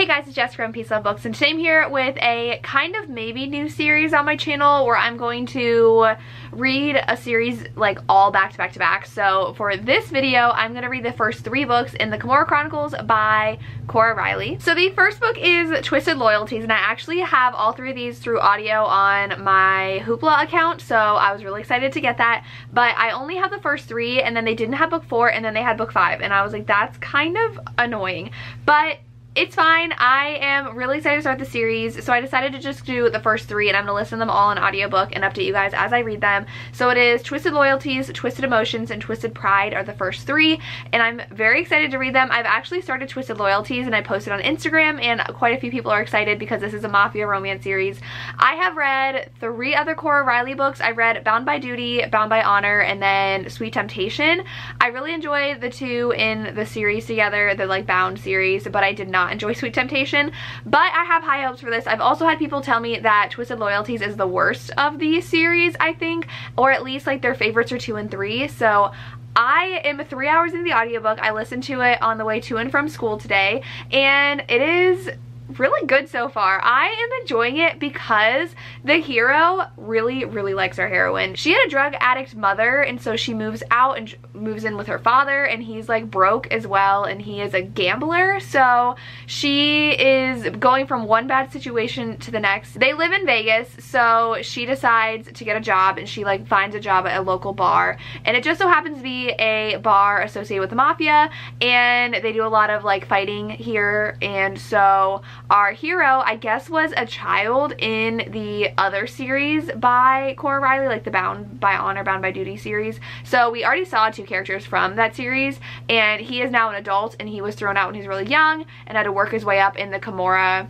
Hey guys, it's Jessica from Peace Love Books, and today I'm here with a kind of maybe new series on my channel where I'm going to read a series like all back to back to back. So for this video, I'm going to read the first 3 books in the Camorra Chronicles by Cora Riley. So the first book is Twisted Loyalties, and I actually have all 3 of these through audio on my Hoopla account, so I was really excited to get that. But I only have the first 3, and then they didn't have book 4, and then they had book 5, and I was like, that's kind of annoying. But it's fine. I am really excited to start the series, so I decided to just do the first 3, and I'm going to listen to them all in audiobook and update you guys as I read them. So it is Twisted Loyalties, Twisted Emotions, and Twisted Pride are the first 3, and I'm very excited to read them. I've actually started Twisted Loyalties, and I posted on Instagram, and quite a few people are excited because this is a Mafia Romance series. I have read 3 other Cora Riley books. I read Bound by Duty, Bound by Honor, and then Sweet Temptation. I really enjoyed the 2 in the series together, the like Bound series, but I did not enjoy Sweet Temptation. But I have high hopes for this. I've also had people tell me that Twisted Loyalties is the worst of the series, I think, or at least like their favorites are 2 and 3. So I am 3 hours into the audiobook. I listened to it on the way to and from school today, and it is really good so far. I am enjoying it because the hero really likes our heroine. She had a drug addict mother, and so she moves out and moves in with her father, and he's like broke as well, and he is a gambler. So she is going from one bad situation to the next. They live in Vegas, so she decides to get a job, and she like finds a job at a local bar, and it just so happens to be a bar associated with the mafia, and they do a lot of like fighting here. And so our hero, I guess, was a child in the other series by Cora Riley, like the Bound by Honor, Bound by Duty series. So we already saw 2 characters from that series, and he is now an adult, and he was thrown out when he was really young and had to work his way up in the Camorra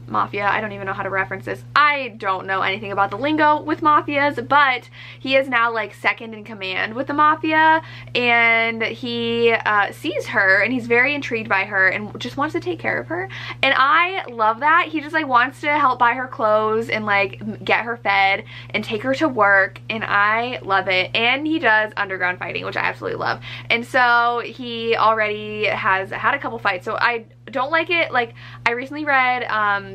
Mafia. I don't even know how to reference this. I don't know anything about the lingo with mafias, but he is now like second in command with the mafia, and he sees her, and he's very intrigued by her and just wants to take care of her, and I love that. He just like wants to help buy her clothes and like get her fed and take her to work, and I love it. And he does underground fighting, which I absolutely love, and so he already has had a couple fights. So I don't like it. Like, I recently read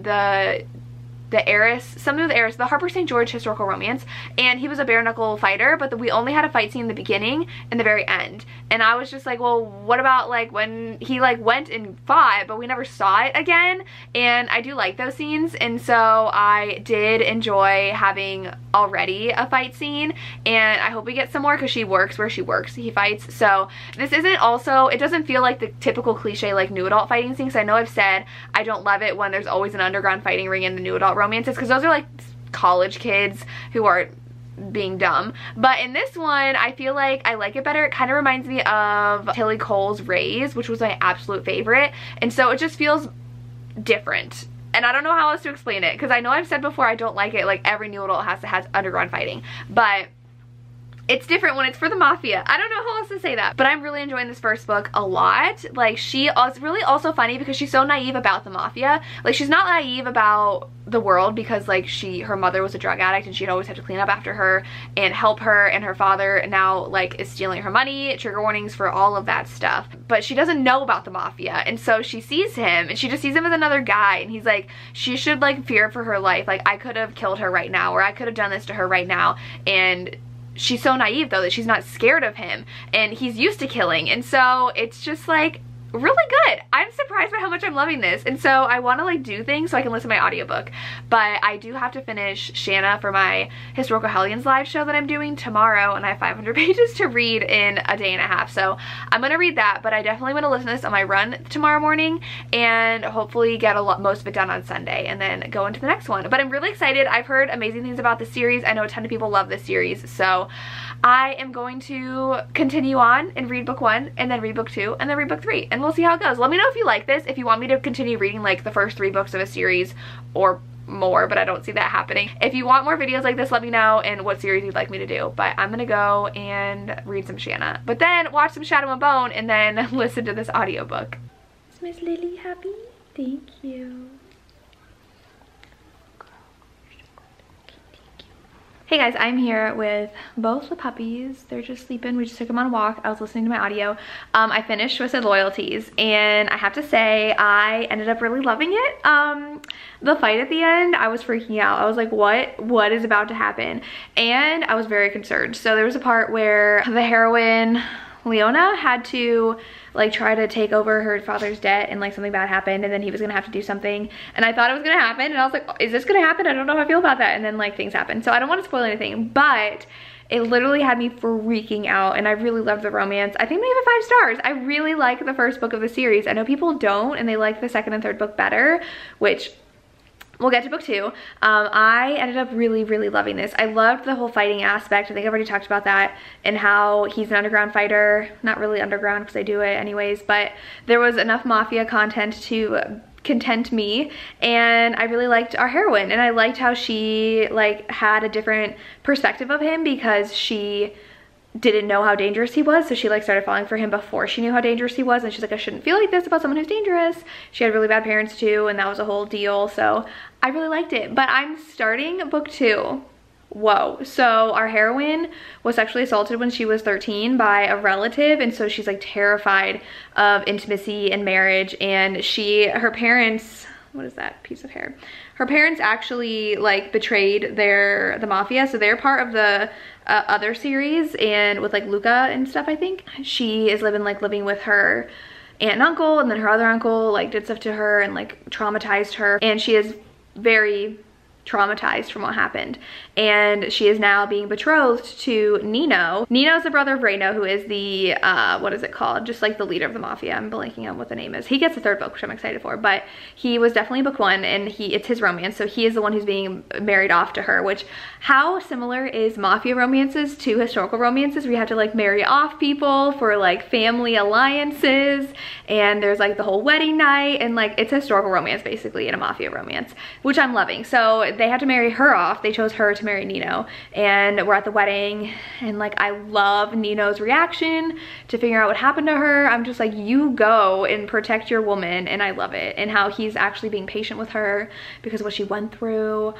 the Heiress, something with the Heiress, the Harper St. George historical romance, and he was a bare knuckle fighter, but we only had a fight scene in the beginning and the very end, and I was just like, well, what about like when he like went and fought, but we never saw it again? And I do like those scenes, and so I did enjoy having already a fight scene, and I hope we get some more because she works where she works. He fights, so this isn't also, it doesn't feel like the typical cliche like new adult fighting scene, because I know I've said I don't love it when there's always an underground fighting ring in the new adult romances, because those are like college kids who are being dumb. But in this one, I feel like I like it better. It kind of reminds me of Tilly Cole's Raise, which was my absolute favorite, and so it just feels different. And I don't know how else to explain it, because I know I've said before I don't like it like every new adult has underground fighting, but it's different when it's for the mafia. I don't know how else to say that. But I'm really enjoying this first book a lot. Like, it's really also funny because she's so naive about the mafia. Like, she's not naive about the world because like her mother was a drug addict, and she'd always have to clean up after her and help her, and her father now like is stealing her money, trigger warnings for all of that stuff. But she doesn't know about the mafia, and so she sees him, and she just sees him as another guy, and he's like, she should like fear for her life. Like, I could have killed her right now, or I could have done this to her right now. And she's so naive though that she's not scared of him, and he's used to killing, and so it's just like really good. I'm surprised by how much I'm loving this, and so I want to like do things so I can listen to my audiobook. But I do have to finish Shanna for my Historical Hellions live show that I'm doing tomorrow, and I have 500 pages to read in a day and a half, so I'm gonna read that. But I definitely want to listen to this on my run tomorrow morning, and hopefully get most of it done on Sunday, and then go into the next one. But I'm really excited. I've heard amazing things about this series. I know a ton of people love this series, so I am going to continue on and read book 1, and then read book 2, and then read book 3, and we'll see how it goes. Let me know if you like this, if you want me to continue reading like the first 3 books of a series or more, but I don't see that happening. If you want more videos like this, let me know and what series you'd like me to do. But I'm gonna go and read some Shanna, but then watch some Shadow and Bone, and then listen to this audiobook. Is Miss Lily happy? Thank you. Hey guys, I'm here with both the puppies. They're just sleeping. We just took them on a walk. I was listening to my audio. I finished Twisted Loyalties, and I have to say I ended up really loving it. The fight at the end, I was freaking out. I was like, what is about to happen? And I was very concerned. So there was a part where the heroine Leona had to like try to take over her father's debt, and like something bad happened, and then he was gonna have to do something, and I thought it was gonna happen, and I was like, is this gonna happen? I don't know how I feel about that. And then like things happened, so I don't want to spoil anything, but it literally had me freaking out, and I really loved the romance. I think they have 5 stars. I really like the first book of the series. I know people don't, and they like the second and third book better, which we'll get to book 2. I ended up really loving this. I loved the whole fighting aspect. I think I've already talked about that, and how he's an underground fighter. Not really underground because I do it anyways, but there was enough mafia content to content me, and I really liked our heroine, and I liked how she like had a different perspective of him because she didn't know how dangerous he was, so she like started falling for him before she knew how dangerous he was, and she's like, I shouldn't feel like this about someone who's dangerous. She had really bad parents too, and that was a whole deal, so I really liked it. But I'm starting book 2. Whoa. So our heroine was sexually assaulted when she was 13 by a relative, and so she's like terrified of intimacy and marriage, and her parents, what is that piece of hair? Her parents actually like betrayed the mafia, so they're part of the other series, and with like Luca and stuff. I think she is living with her aunt and uncle, and then her other uncle like did stuff to her and like traumatized her, and she is very traumatized from what happened, and she is now being betrothed to Nino. Nino's the brother of Reno, who is the what is it called, just like the leader of the mafia. I'm blanking on what the name is. He gets the 3rd book, which I'm excited for, but he was definitely book 1, and it's his romance, so he is the one who's being married off to her. Which, how similar is mafia romances to historical romances, where you have to like marry off people for like family alliances, and there's like the whole wedding night, and like it's a historical romance basically in a mafia romance, which I'm loving. So they had to marry her off. They chose her to marry Nino, and we're at the wedding, and like I love Nino's reaction to figure out what happened to her. I'm just like, you go and protect your woman, and I love it. And how he's actually being patient with her because of what she went through.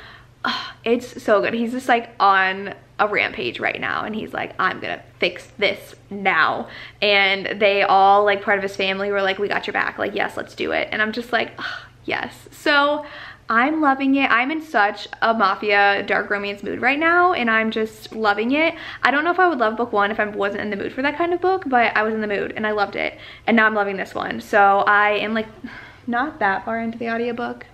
Oh, it's so good. He's just like on a rampage right now, and he's like, I'm gonna fix this now. And they all, like part of his family, were like, we got your back, like yes, let's do it. And I'm just like, oh, yes. So I'm loving it. I'm in such a mafia dark romance mood right now, and I'm just loving it. I don't know if I would love book 1 if I wasn't in the mood for that kind of book, but I was in the mood and I loved it, and now I'm loving this one. So I am like not that far into the audiobook.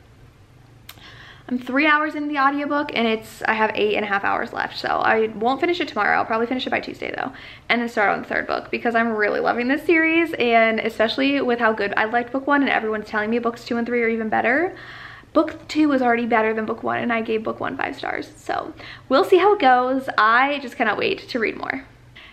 I'm 3 hours into the audiobook, and I have 8.5 hours left, so I won't finish it tomorrow. I'll probably finish it by Tuesday though, and then start on the 3rd book, because I'm really loving this series, and especially with how good I liked book 1, and everyone's telling me books 2 and 3 are even better. Book 2 was already better than book 1, and I gave book 1 5 stars. So we'll see how it goes. I just cannot wait to read more.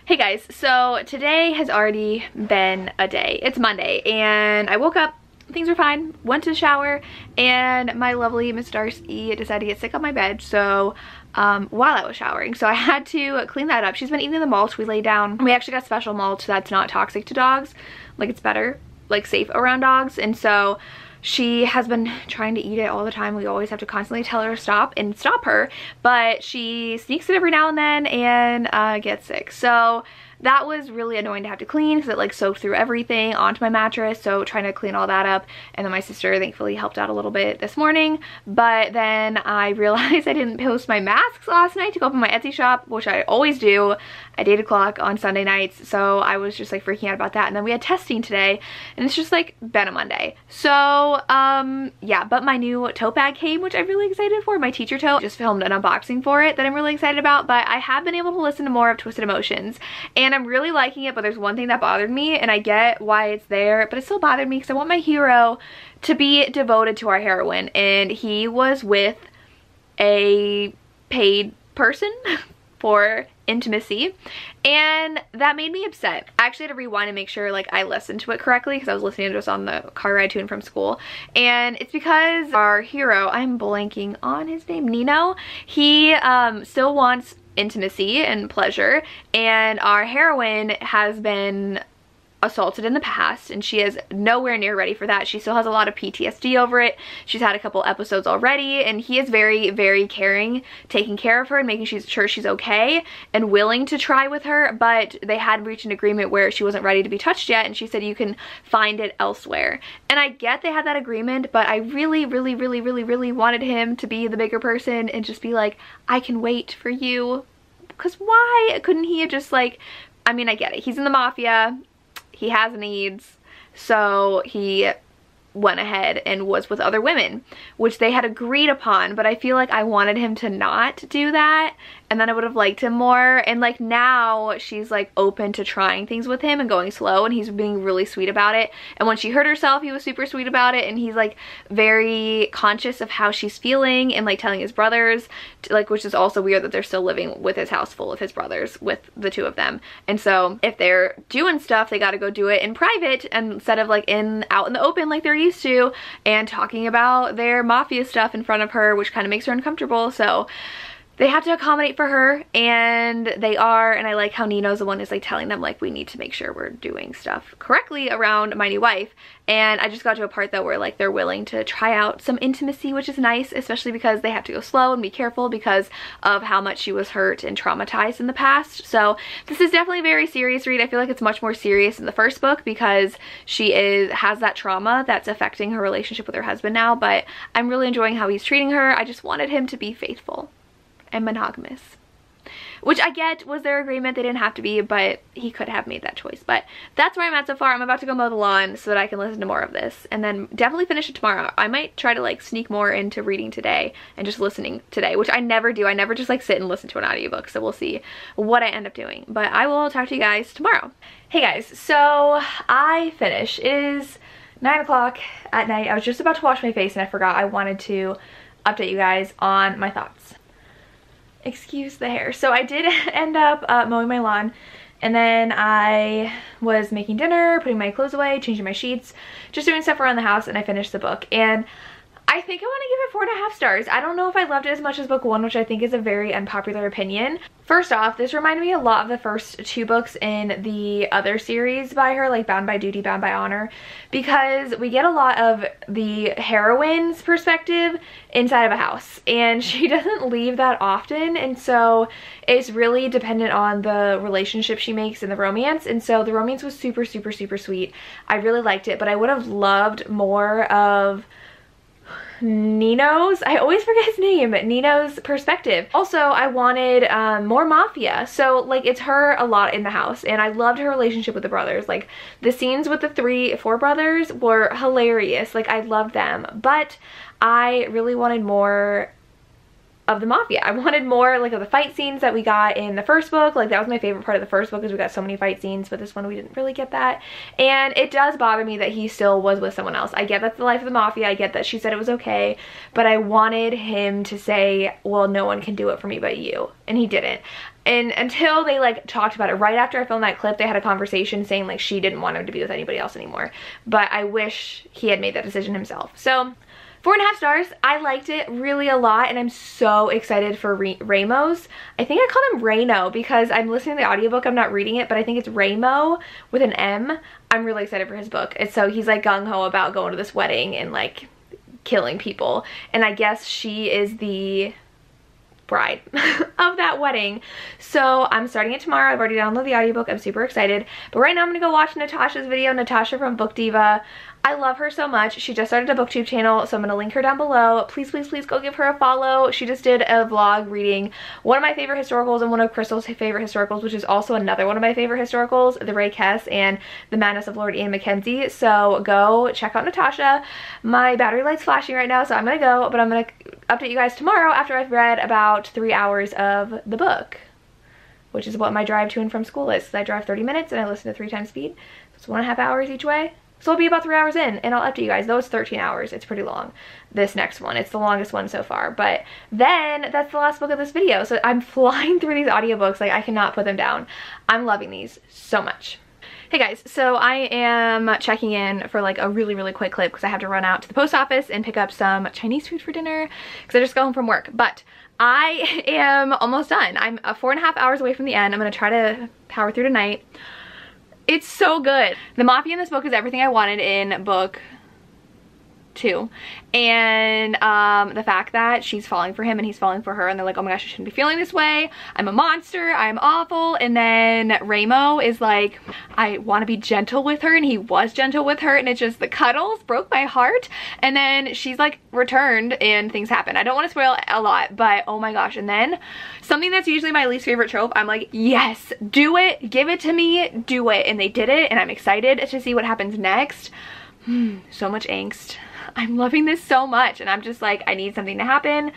Hey guys, so today has already been a day. It's Monday, and I woke up, things were fine, went to the shower, and my lovely Miss Darcy decided to get sick on my bed, so while I was showering, so I had to clean that up. She's been eating the mulch we laid down. We actually got special mulch that's not toxic to dogs, like it's better, like safe around dogs, and so she has been trying to eat it all the time. We always have to constantly tell her to stop and stop her, but she sneaks it every now and then and gets sick. So that was really annoying to have to clean, because it like soaked through everything onto my mattress, so trying to clean all that up. And then my sister thankfully helped out a little bit this morning, but then I realized I didn't post my masks last night to go up in my Etsy shop, which I always do at 8 o'clock on Sunday nights, so I was just like freaking out about that. And then we had testing today, and it's just like been a Monday. So yeah, but my new tote bag came, which I'm really excited for. My teacher tote. Just filmed an unboxing for it that I'm really excited about, but I have been able to listen to more of Twisted Emotions, and I'm really liking it. But there's one thing that bothered me, and I get why it's there, but it still bothered me because I want my hero to be devoted to our heroine, and he was with a paid person for intimacy, and that made me upset. I actually had to rewind and make sure like I listened to it correctly, because I was listening to this on the car ride to and from school. And it's because our hero, I'm blanking on his name, Nino, he still wants intimacy and pleasure, and our heroine has been assaulted in the past, and she is nowhere near ready for that. She still has a lot of PTSD over it. She's had a couple episodes already, and he is very, very caring, taking care of her and making sure she's okay and willing to try with her, but they had reached an agreement where she wasn't ready to be touched yet, and she said you can find it elsewhere. And I get they had that agreement, but I really, really, really, really, really wanted him to be the bigger person and just be like, I can wait for you. Because why couldn't he have just like, I mean, I get it. He's in the mafia. He has needs, so he went ahead and was with other women, which they had agreed upon, but I feel like I wanted him to not do that, and then I would have liked him more. And like now she's like open to trying things with him and going slow, and he's being really sweet about it. And when she hurt herself, he was super sweet about it, and he's like very conscious of how she's feeling and like telling his brothers, like, which is also weird that they're still living with his house full of his brothers, with the two of them. And so if they're doing stuff, they got to go do it in private instead of like out in the open like they're used to, and talking about their mafia stuff in front of her, which kind of makes her uncomfortable. So they have to accommodate for her, and they are. And I like how Nino's the one who's like telling them like, we need to make sure we're doing stuff correctly around my new wife. And I just got to a part though where like they're willing to try out some intimacy, which is nice, especially because they have to go slow and be careful because of how much she was hurt and traumatized in the past. So this is definitely a very serious read. I feel like it's much more serious in the first book because she has that trauma that's affecting her relationship with her husband now, but I'm really enjoying how he's treating her. I just wanted him to be faithful and monogamous, which I get was their agreement. They didn't have to be, but he could have made that choice. But that's where I'm at so far. I'm about to go mow the lawn so that I can listen to more of this, and then definitely finish it tomorrow. I might try to like sneak more into reading today and just listening today, which I never do. I never just like sit and listen to an audiobook, so we'll see what I end up doing. But I will talk to you guys tomorrow. Hey guys, so I finished. It is 9 o'clock at night. I was just about to wash my face and I forgot I wanted to update you guys on my thoughts. Excuse the hair. So I did end up mowing my lawn, and then I was making dinner, putting my clothes away, changing my sheets, just doing stuff around the house, and I finished the book. And I think I want to give it 4.5 stars. I don't know if I loved it as much as book 1, which I think is a very unpopular opinion. First off, this reminded me a lot of the first 2 books in the other series by her, like Bound by Duty, Bound by Honor, because we get a lot of the heroine's perspective inside of a house, and she doesn't leave that often, and so it's really dependent on the relationship she makes and the romance. And so the romance was super, super, super sweet. I really liked it, but I would have loved more of Nino's, I always forget his name, Nino's perspective. Also, I wanted more mafia. So like it's her a lot in the house, and I loved her relationship with the brothers. Like the scenes with the 4 brothers were hilarious. Like I loved them, but I really wanted more of the mafia. I wanted more like of the fight scenes that we got in the first book. Like that was my favorite part of the first book, because we got so many fight scenes, but this one we didn't really get that. And it does bother me that he still was with someone else. I get that's the life of the mafia. I get that she said it was okay, but I wanted him to say, well, no one can do it for me but you. And he didn't. And until they like talked about it, right after I filmed that clip, they had a conversation saying like she didn't want him to be with anybody else anymore. But I wish he had made that decision himself. So 4.5 stars. I liked it really a lot, and I'm so excited for Ramos. I think I called him Reno because I'm listening to the audiobook. I'm not reading it, but I think it's Ramo with an M. I'm really excited for his book. And so he's like gung-ho about going to this wedding and like killing people. And I guess she is the bride of that wedding. So I'm starting it tomorrow. I've already downloaded the audiobook. I'm super excited. But right now I'm gonna go watch Natasha's video. Natasha from Book Diva. I love her so much. She just started a booktube channel, so I'm gonna link her down below. Please, please, please go give her a follow. She just did a vlog reading one of my favorite historicals and one of Crystal's favorite historicals, which is also another one of my favorite historicals, The Ray Kess and The Madness of Lord Ian Mackenzie. So go check out Natasha. My battery light's flashing right now, so I'm gonna go, but I'm gonna update you guys tomorrow after I've read about 3 hours of the book, which is what my drive to and from school is. So I drive 30 minutes and I listen to 3 times speed. So it's 1.5 hours each way. So it'll be about 3 hours in, and I'll update you guys. Though it's 13 hours, it's pretty long, this next one. It's the longest one so far. But then that's the last book of this video. So I'm flying through these audiobooks. Like I cannot put them down. I'm loving these so much. Hey guys, so I am checking in for like a really, really quick clip because I have to run out to the post office and pick up some Chinese food for dinner because I just got home from work. But I am almost done. I'm 4.5 hours away from the end. I'm going to try to power through tonight. It's so good. The Mafia in this book is everything I wanted in book 2, and the fact that she's falling for him and he's falling for her, and they're like, oh my gosh, I shouldn't be feeling this way, I'm a monster, I'm awful. And then Ramo is like, I want to be gentle with her, and he was gentle with her, and it's just the cuddles broke my heart. And then she's like returned and things happen. I don't want to spoil a lot, but oh my gosh. And then something that's usually my least favorite trope, I'm like, yes, do it, give it to me, do it. And they did it, and I'm excited to see what happens next. So much angst. I'm loving this so much, and I'm just like, I need something to happen.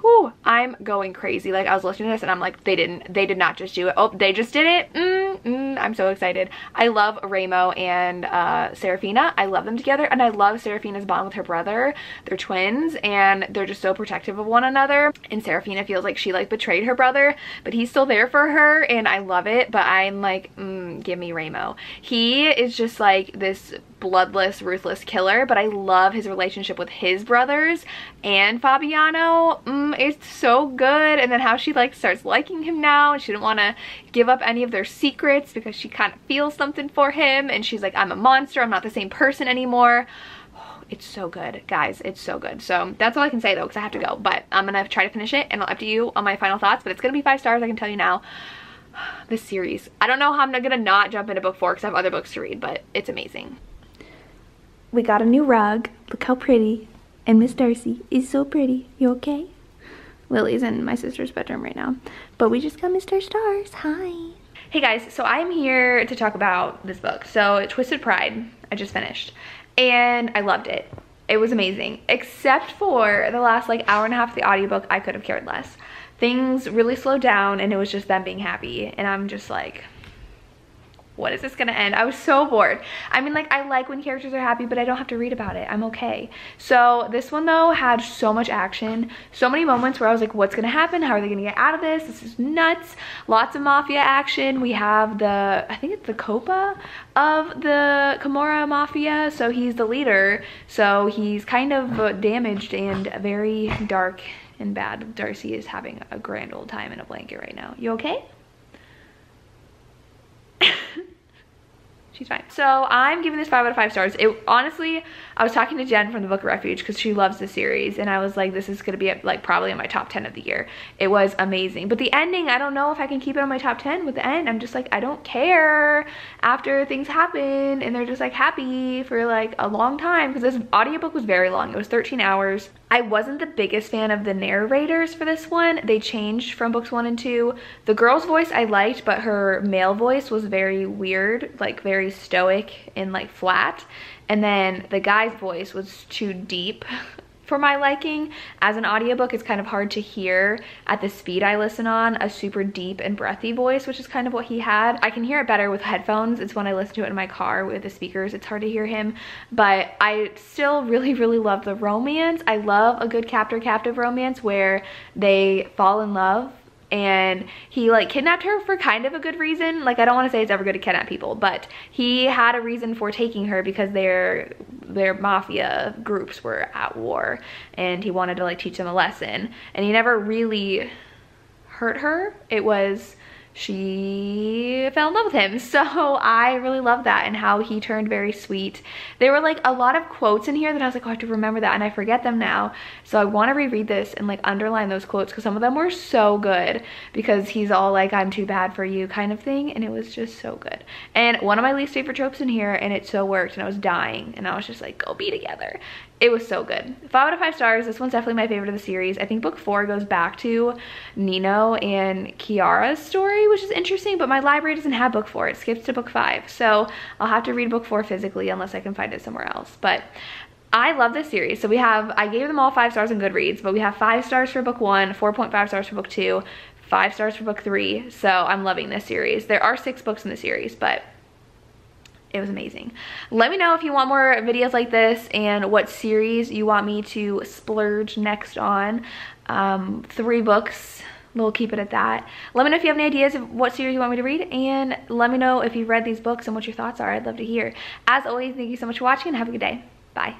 Whew, I'm going crazy. Like, I was listening to this and I'm like, they did not just do it. Oh, they just did it. I'm so excited. I love Ramo and Serafina. I love them together, and I love Serafina's bond with her brother. They're twins, and they're just so protective of one another. And Serafina feels like she like betrayed her brother, but he's still there for her, and I love it. But I'm like, give me Ramo. He is just like this bloodless, ruthless killer, but I love his relationship with his brothers and Fabiano. It's so good. And then how she like starts liking him now, and she didn't want to give up any of their secrets because she kind of feels something for him, and she's like, I'm a monster, I'm not the same person anymore. It's so good, guys. It's so good. So that's all I can say though, because I have to go, but I'm gonna try to finish it, and I'll update you on my final thoughts. But it's gonna be 5 stars, I can tell you now. This series, I don't know how I'm gonna not jump into book 4 because I have other books to read, but it's amazing. We got a new rug. Look how pretty. And Miss Darcy is so pretty. You okay? Lily's in my sister's bedroom right now. But we just got Mr. Stars. Hi. Hey guys, so I'm here to talk about this book. So Twisted Pride, I just finished. And I loved it. It was amazing. Except for the last like hour and a half of the audiobook, I could have cared less. Things really slowed down, and it was just them being happy. And I'm just like, what is this gonna end? I was so bored. I mean, like, I like when characters are happy, but I don't have to read about it. I'm okay. So this one though had so much action, so many moments where I was like, what's gonna happen? How are they gonna get out of this? This is nuts. Lots of mafia action. We have the, I think it's the Copa of the Camorra Mafia. So he's the leader. So he's kind of damaged and very dark and bad. Darcy is having a grand old time in a blanket right now. You okay? She's fine. So I'm giving this 5 out of 5 stars. It honestly, I was talking to Jen from the Book Refuge because she loves the series, and I was like, this is gonna be like probably in my top 10 of the year. It was amazing, but the ending, I don't know if I can keep it on my top 10 with the end. I'm just like, I don't care after things happen and they're just like happy for like a long time, because this audiobook was very long. It was 13 hours. I wasn't the biggest fan of the narrators for this one. They changed from books 1 and 2. The girl's voice I liked, but her male voice was very weird, like very stoic and like flat. And then the guy's voice was too deep for my liking. As an audiobook, it's kind of hard to hear at the speed I listen on a super deep and breathy voice, which is kind of what he had. I can hear it better with headphones. It's when I listen to it in my car with the speakers, it's hard to hear him. But I still really, really love the romance. I love a good captor-captive romance where they fall in love, and he like kidnapped her for kind of a good reason. Like, I don't want to say it's ever good to kidnap people, but he had a reason for taking her because their mafia groups were at war, and he wanted to like teach them a lesson, and he never really hurt her. It was, she fell in love with him. So I really love that, and how he turned very sweet. There were like a lot of quotes in here that I was like, oh, I have to remember that, and I forget them now. So I want to reread this and like underline those quotes, because some of them were so good, because he's all like, I'm too bad for you kind of thing, and it was just so good. And one of my least favorite tropes in here, and it so worked, and I was dying, and I was just like, go be together. It was so good. 5 out of 5 stars. This one's definitely my favorite of the series. I think book 4 goes back to Nino and Kiara's story, which is interesting, but my library doesn't have book 4. It skips to book 5. So I'll have to read book 4 physically unless I can find it somewhere else. But I love this series. So we have, I gave them all 5 stars on Goodreads, but we have 5 stars for book 1, 4.5 stars for book 2, 5 stars for book 3. So I'm loving this series. There are 6 books in the series, but it was amazing. Let me know if you want more videos like this and what series you want me to splurge next on. 3 books, we'll keep it at that. Let me know if you have any ideas of what series you want me to read, and let me know if you've read these books and what your thoughts are. I'd love to hear. As always, thank you so much for watching, and have a good day. Bye.